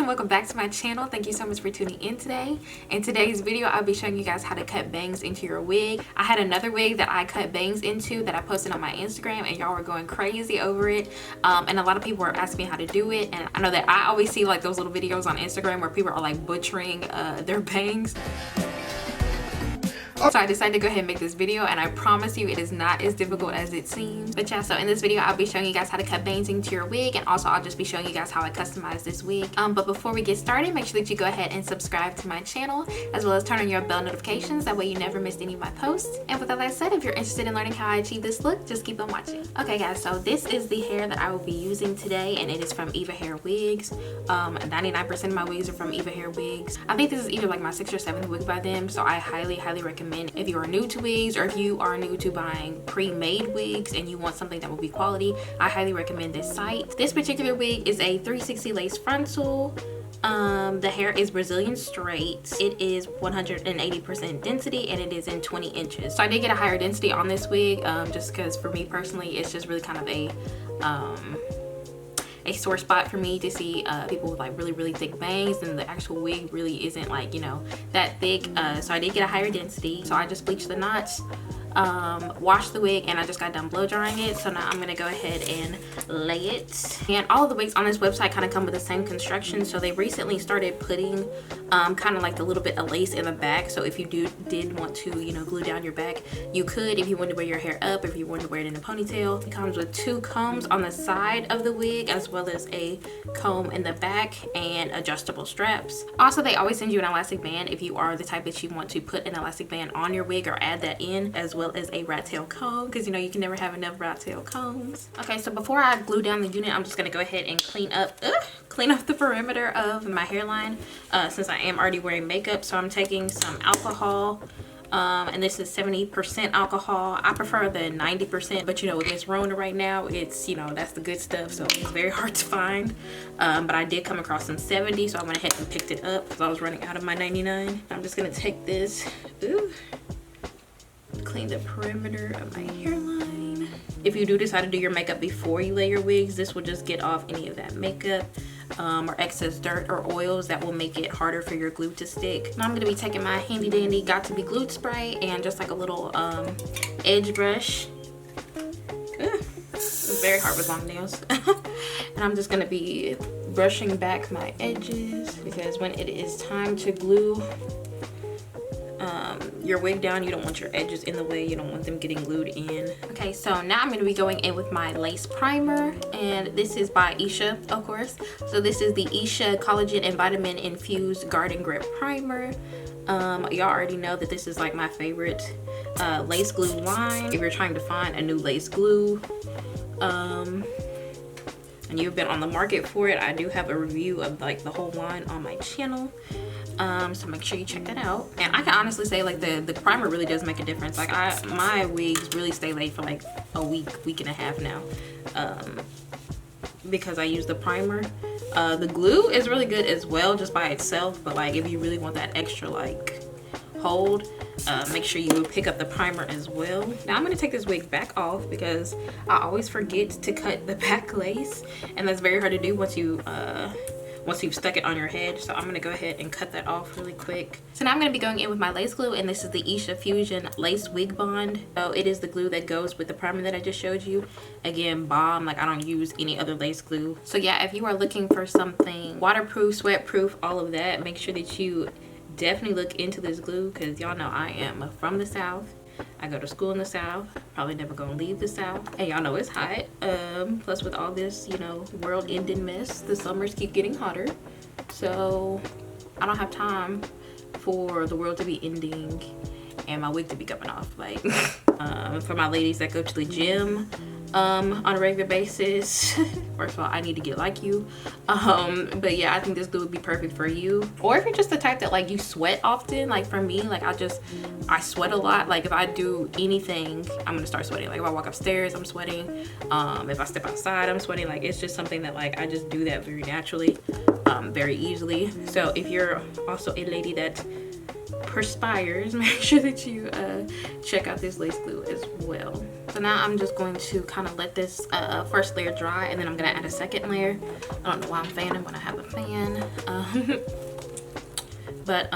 and welcome back to my channel. Thank you so much for tuning in today. In today's video, I'll be showing you guys how to cut bangs into your wig. I had another wig that I cut bangs into that I posted on my Instagram, and y'all were going crazy over it. And a lot of people were asking me how to do it, and I know that I always see like those little videos on Instagram where people are like butchering their bangs. So I decided to go ahead and make this video, and I promise you it is not as difficult as it seems. But yeah, so in this video I'll be showing you guys how to cut bangs into your wig, and also I'll just be showing you guys how I customize this wig. But before we get started, make sure that you go ahead and subscribe to my channel, as well as turn on your bell notifications, that way you never miss any of my posts. And with all that said, if you're interested in learning how I achieve this look, just keep on watching. Okay guys, so this is the hair that I will be using today, and it is from EvaHairWigs. 99% of my wigs are from EvaHairWigs. I think this is either like my 6th or 7th wig by them, so I highly recommend if you are new to wigs, or if you are new to buying pre-made wigs and you want something that will be quality, I highly recommend this site. This particular wig is a 360 lace frontal. The hair is Brazilian straight. It is 180% density, and it is in 20 inches. So I did get a higher density on this wig, just because for me personally it's just really kind of a sore spot for me to see people with like really thick bangs, and the actual wig really isn't like, you know, that thick. So I did get a higher density, so I just bleached the knots, washed the wig, and I just got done blow drying it. So now I'm gonna go ahead and lay it. And all of the wigs on this website kind of come with the same construction, so they recently started putting kind of like the little bit of lace in the back. So if you did want to, you know, glue down your back, you could, if you wanted to wear your hair up, if you wanted to wear it in a ponytail. It comes with 2 combs on the side of the wig, as well as a comb in the back and adjustable straps. Also, they always send you an elastic band if you are the type that you want to put an elastic band on your wig or add that in, as well as a rat tail comb, because you know you can never have enough rat tail combs. Okay, so before I glue down the unit, I'm just gonna go ahead and clean up the perimeter of my hairline, since I am already wearing makeup. So I'm taking some alcohol, and this is 70% alcohol. I prefer the 90%, but you know, with Miss Rona right now, it's, you know, that's the good stuff, so it's very hard to find. But I did come across some 70, so I went ahead and picked it up because I was running out of my 99. I'm just gonna take this, clean the perimeter of my hairline. If you do decide to do your makeup before you lay your wigs, this will just get off any of that makeup or excess dirt or oils that will make it harder for your glue to stick. Now I'm going to be taking my handy dandy got to be glued spray and just like a little edge brush. It's very hard with long nails. And I'm just going to be brushing back my edges, because when it is time to glue your wig down, you don't want your edges in the way, you don't want them getting glued in. Okay, so now I'm going to be going in with my lace primer, and this is by Esha, of course. So this is the Esha Collagen and Vitamin Infused Garden Grip Primer. Y'all already know that this is like my favorite lace glue line. If you're trying to find a new lace glue, and you've been on the market for it, I do have a review of like the whole line on my channel. So make sure you check that out. And I can honestly say like the primer really does make a difference. Like my wigs really stay laid for like a week and a half now, because I use the primer. The glue is really good as well just by itself, but like if you really want that extra like hold, make sure you pick up the primer as well. Now I'm going to take this wig back off because I always forget to cut the back lace, and that's very hard to do once you've stuck it on your head. So I'm going to go ahead and cut that off really quick. So now I'm going to be going in with my lace glue, and this is the Esha Fusion Lace Wig Bond. So it is the glue that goes with the primer that I just showed you. Again, bomb. Like I don't use any other lace glue. So yeah, if you are looking for something waterproof, sweat proof, all of that, make sure that you definitely look into this glue, because y'all know I am from the South. I go to school in the South, probably never gonna leave the South, and y'all know it's hot. Plus with all this, you know, world ending mess, the summers keep getting hotter, so I don't have time for the world to be ending and my wig to be coming off. Like for my ladies that go to the gym on a regular basis, first of all, I need to get like you. But yeah, I think this glue would be perfect for you. Or if you're just the type that like you sweat often, like for me, like I sweat a lot. Like if I do anything, I'm gonna start sweating. Like if I walk upstairs, I'm sweating. If I step outside, I'm sweating. Like it's just something that like I just do that very naturally, very easily. So if you're also a lady that perspires, make sure that you check out this lace glue as well. So now I'm just going to kind of let this first layer dry, and then I'm gonna add a second layer. I don't know why I'm fanning when I have a fan. But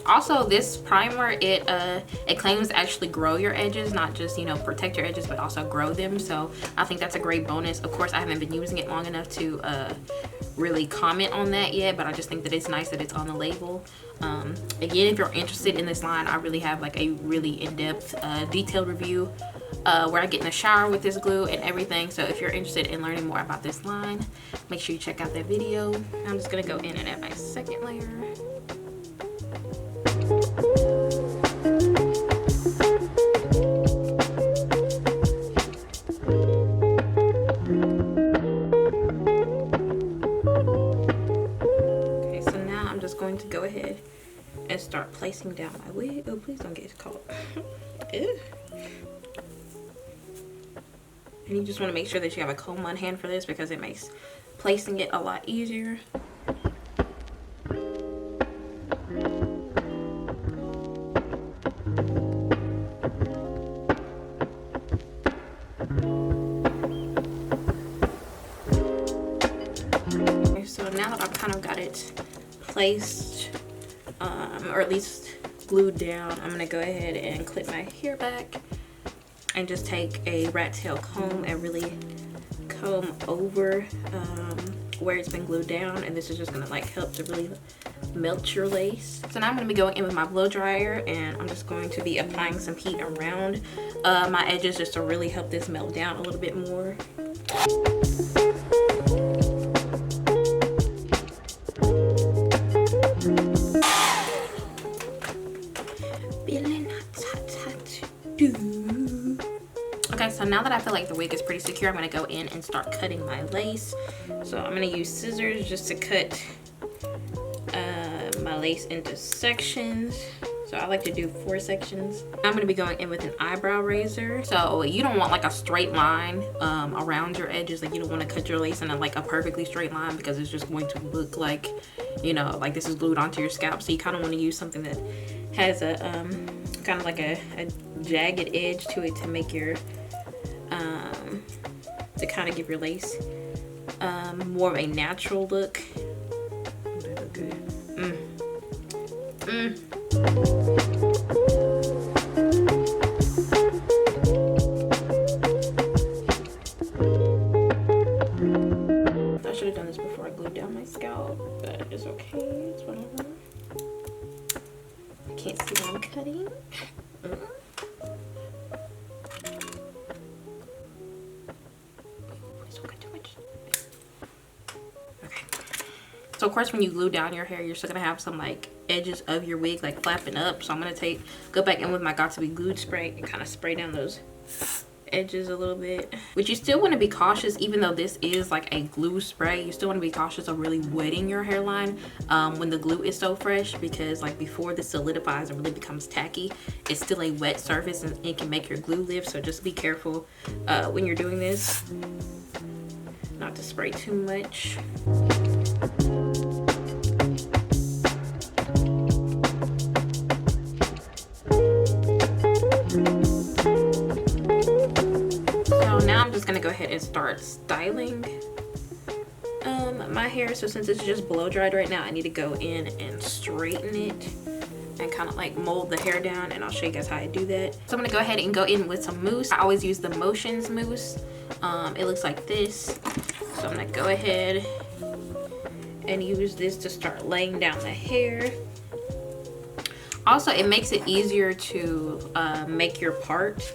also this primer, it claims to actually grow your edges, not just, you know, protect your edges, but also grow them. So I think that's a great bonus. Of course, I haven't been using it long enough to really comment on that yet, but I just think that it's nice that it's on the label. Again, if you're interested in this line, I really have like a really in-depth detailed review where I get in the shower with this glue and everything. So if you're interested in learning more about this line, make sure you check out that video. I'm just gonna go in and add my second layer. Okay, so now I'm just going to go ahead and start placing down my wig. Oh, please don't get caught. Ew. And you just want to make sure that you have a comb on hand for this, because it makes placing it a lot easier. So now that I've kind of got it placed, or at least glued down, I'm gonna go ahead and clip my hair back and just take a rat tail comb and really comb over where it's been glued down, and this is just gonna like help to really melt your lace. So now I'm gonna be going in with my blow dryer, and I'm just going to be applying some heat around my edges just to really help this melt down a little bit more. Okay, so now that I feel like the wig is pretty secure, I'm gonna go in and start cutting my lace. So I'm gonna use scissors just to cut my lace into sections. So I like to do 4 sections. I'm gonna be going in with an eyebrow razor. So you don't want like a straight line around your edges. Like you don't want to cut your lace in like a perfectly straight line, because it's just going to look like, you know, like this is glued onto your scalp. So you kind of want to use something that has a kind of like a jagged edge to it to make your to kind of give your lace more of a natural look. I should have done this before I glued down my scalp, but it's okay, it's whatever. I can't see what I'm cutting. So of course, when you glue down your hair, you're still gonna have some like edges of your wig like flapping up. So I'm gonna go back in with my Got To Be Glued spray and kind of spray down those edges a little bit. But you still want to be cautious, even though this is like a glue spray, you still want to be cautious of really wetting your hairline when the glue is so fresh, because like before this solidifies and really becomes tacky, it's still a wet surface and it can make your glue lift. So just be careful when you're doing this, not to spray too much. Gonna go ahead and start styling my hair. So since it's just blow dried right now, I need to go in and straighten it and kind of like mold the hair down, and I'll show you guys how I do that. So I'm gonna go ahead and go in with some mousse. I always use the Motions mousse. It looks like this. So I'm gonna go ahead and use this to start laying down the hair. Also, it makes it easier to make your part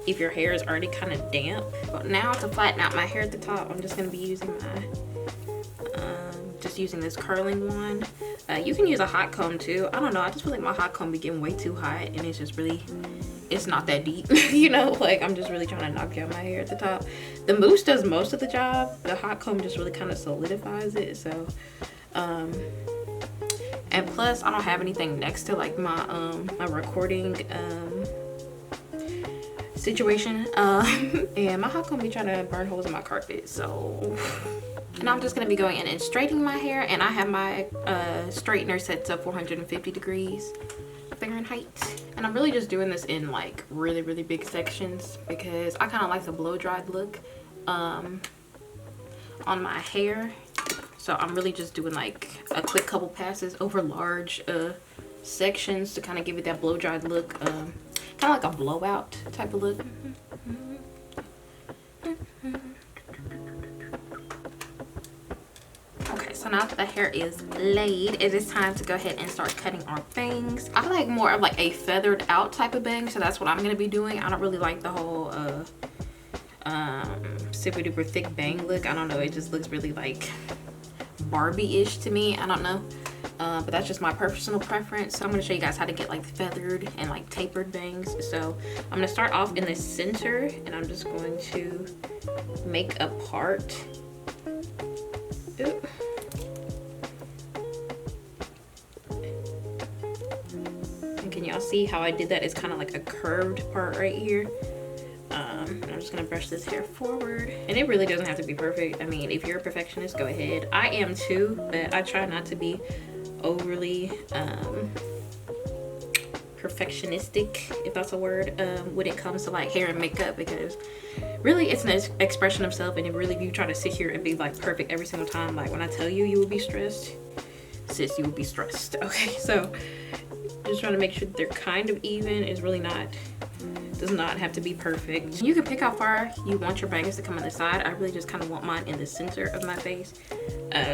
if your hair is already kind of damp. But now to flatten out my hair at the top, I'm just gonna be using my using this curling wand. You can use a hot comb too. I don't know, I just feel like my hot comb be getting way too hot, and it's just really, it's not that deep. You know, like I'm just really trying to knock down my hair at the top. The mousse does most of the job. The hot comb just really kind of solidifies it. So and plus I don't have anything next to like my my recording situation, and my hot comb be trying to burn holes in my carpet. So now I'm just gonna be going in and straightening my hair, and I have my straightener set to 450 degrees. Fahrenheit. And I'm really just doing this in like really big sections because I kind of like the blow dried look on my hair. So I'm really just doing like a quick couple passes over large sections to kind of give it that blow dried look, kind of like a blowout type of look. Okay, so now that the hair is laid, it is time to go ahead and start cutting our bangs. I like more of like a feathered out type of bang, so that's what I'm gonna be doing. I don't really like the whole super duper thick bang look. I don't know, it just looks really like Barbie-ish to me. I don't know, but that's just my personal preference. So I'm going to show you guys how to get like feathered and like tapered bangs. So I'm going to start off in the center, and I'm just going to make a part. Ooh. And can y'all see how I did that? It's kind of like a curved part right here. I'm just gonna brush this hair forward, and it really doesn't have to be perfect. I mean, if you're a perfectionist, go ahead. I am too, but I try not to be overly perfectionistic, if that's a word, when it comes to like hair and makeup, because really it's an expression of self. And if really you try to sit here and be like perfect every single time, like when I tell you you will be stressed, sis, you will be stressed. Okay, so just trying to make sure that they're kind of even. Is really not, does not have to be perfect. You can pick how far you want your bangs to come on the side. I really just kind of want mine in the center of my face,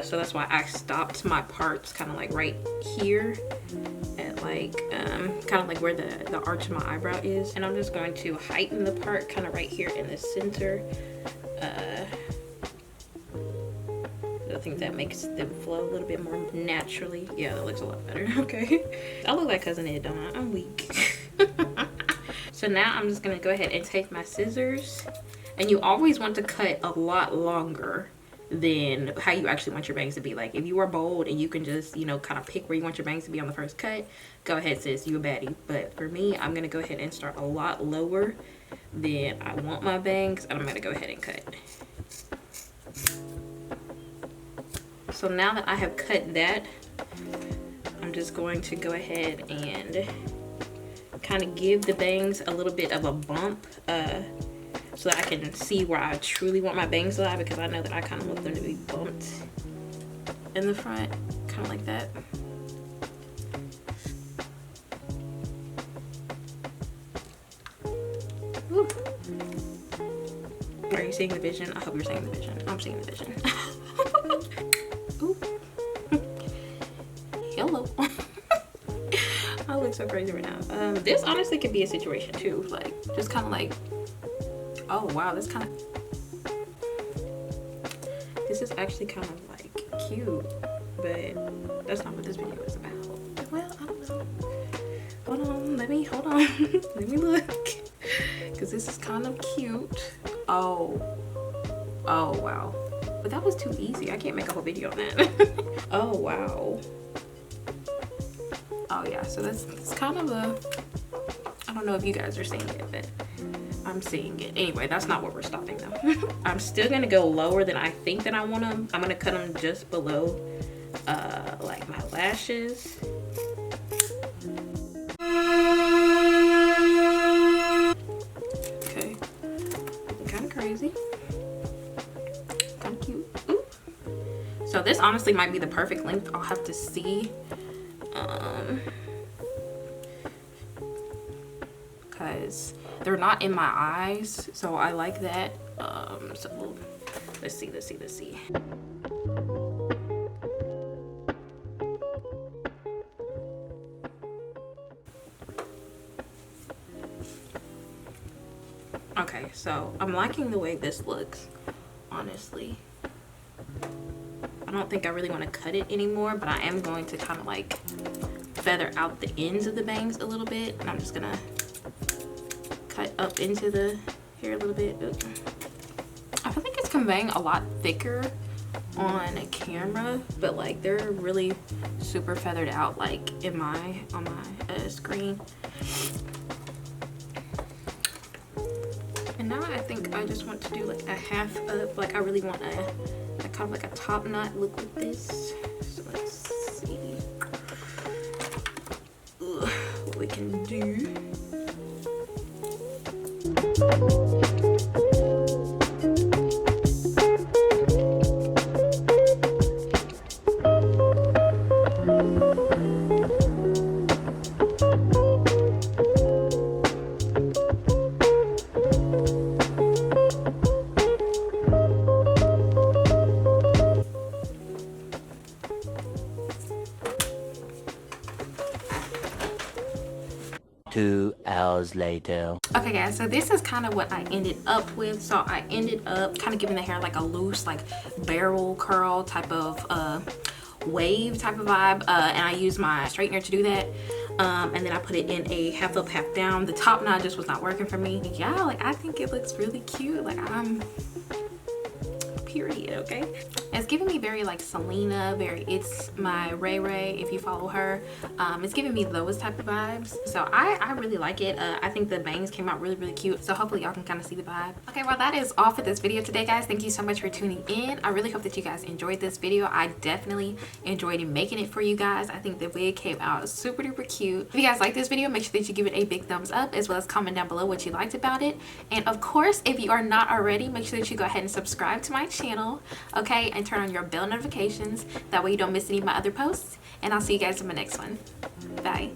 so that's why I stopped my parts kind of like right here at like kind of like where the arch of my eyebrow is. And I'm just going to heighten the part kind of right here in the center. I think that makes them flow a little bit more naturally. Yeah, that looks a lot better. Okay, I look like Cousin Ed, don't I? I'm weak. So now I'm just gonna go ahead and take my scissors, and you always want to cut a lot longer than how you actually want your bangs to be. Like if you are bold and you can just, you know, kind of pick where you want your bangs to be on the first cut, go ahead sis, you a baddie. But for me, I'm gonna go ahead and start a lot lower than I want my bangs, and I'm gonna go ahead and cut. So now that I have cut that, I'm just going to go ahead and kind of give the bangs a little bit of a bump, so that I can see where I truly want my bangs to lie, because I know that I kind of want them to be bumped in the front, kind of like that. Woo. Are you seeing the vision? I hope you're seeing the vision. I'm seeing the vision. Ooh. Hello. I look so crazy right now. This honestly could be a situation too, like just kind of like, oh wow, this is actually kind of like cute, but that's not what this video is about. Well, I don't know. Hold on, let me let me look, because this is kind of cute. Oh wow, but that was too easy. I can't make a whole video on that. Oh wow. Oh yeah, so that's kind of a, I don't know if you guys are seeing it, but I'm seeing it. Anyway, that's not where we're stopping though. I'm still gonna go lower than I think that I want them. I'm gonna cut them just below like my lashes. Okay, kind of crazy, kind of cute. Ooh. So this honestly might be the perfect length. I'll have to see. Because they're not in my eyes, so I like that. So let's see. Okay, so I'm liking the way this looks, honestly. I don't think I really want to cut it anymore, but I am going to kind of like feather out the ends of the bangs a little bit, and I'm just gonna cut up into the hair a little bit. I feel like it's conveying a lot thicker on camera, but like they're really super feathered out like on my screen. And now I think I just want to do like a half up. Like I really want a kind of like a top knot look with this. So let's see. Ugh, can do. Later. Okay guys, so this is kind of what I ended up with. So I ended up kind of giving the hair like a loose, like barrel curl type of wave type of vibe, and I used my straightener to do that. And then I put it in a half up, half down. The top knot just was not working for me. Yeah, like I think it looks really cute. Like I'm period. Okay, it's giving me very like Selena, very It's My Ray Ray, if you follow her. It's giving me those type of vibes, so I really like it. I think the bangs came out really cute, so hopefully y'all can kind of see the vibe. Okay, well that is all for this video today, guys. Thank you so much for tuning in. I really hope that you guys enjoyed this video. I definitely enjoyed making it for you guys. I think the wig came out super duper cute. If you guys like this video, make sure that you give it a big thumbs up, as well as comment down below what you liked about it. And of course, if you are not already, make sure that you go ahead and subscribe to my channel, okay, and turn on your bell notifications. That way you don't miss any of my other posts. And I'll see you guys in my next one. Bye.